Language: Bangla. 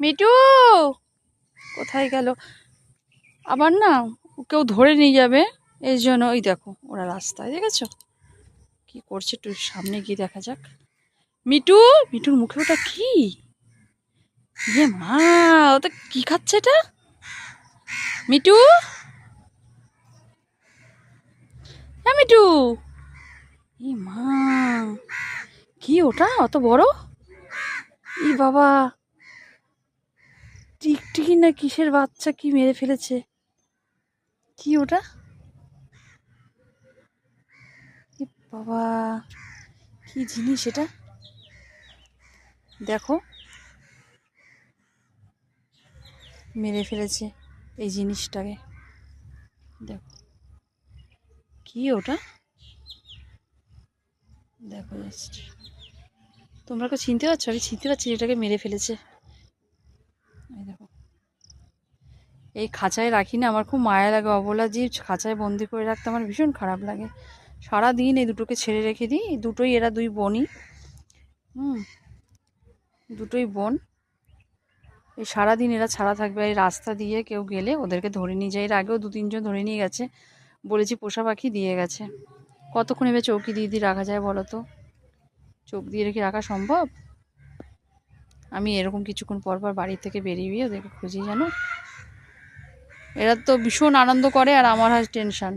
মিটু কোথায় গেল? আবার না কেউ ধরে নিয়ে যাবে, এই জন্য ওই দেখো ওরা রাস্তায়, দেখেছো কি করছে? একটু সামনে গিয়ে দেখা যাক। মিটু, মিটুর মুখে ওটা কি? ইয়ে মা, ওটা কি খাচ্ছে এটা? মিটু, হ্যাঁ মিটু, ই মা, কি ওটা অত বড়? ই বাবা, টিকটিকি না কিসের বাচ্চা কি মেরে ফেলেছে? কি ওটা? ই বাবা, কি জিনিস এটা? দেখো, মেরে ফেলেছে এই জিনিসটাকে। দেখো কি ওটা, দেখো জাস্ট। তোমরা কেউ চিনতে পারছো? আমি চিনতে পারছি এটাকে মেরে ফেলেছে। এই দেখো, এই খাঁচায় রাখি না, আমার খুব মায়া লাগে। অবলা জীব খাঁচায় বন্দি করে রাখতে আমার ভীষণ খারাপ লাগে। সারাদিন এই দুটোকে ছেড়ে রেখে দিই। এই দুটোই, এরা দুই বোনই, দুটোই বোন। এই সারাদিন এরা ছাড়া থাকবে। এই রাস্তা দিয়ে কেউ গেলে ওদেরকে ধরে নিয়ে যায়। এর আগেও 2-3 জন ধরে নিয়ে গেছে, বলেছি পোষা পাখি দিয়ে গেছে। কতক্ষণ এবার চৌকি দিয়ে দিয়ে রাখা যায় বলো তো? চোখ দিয়ে রেখে রাখা সম্ভব? আমি এরকম কিছুক্ষণ পর পর বাড়ি থেকে বেরিয়ে ওদেরকে খুঁজি, জানো। এরা তো ভীষণ আনন্দ করে আর আমার হয় টেনশন।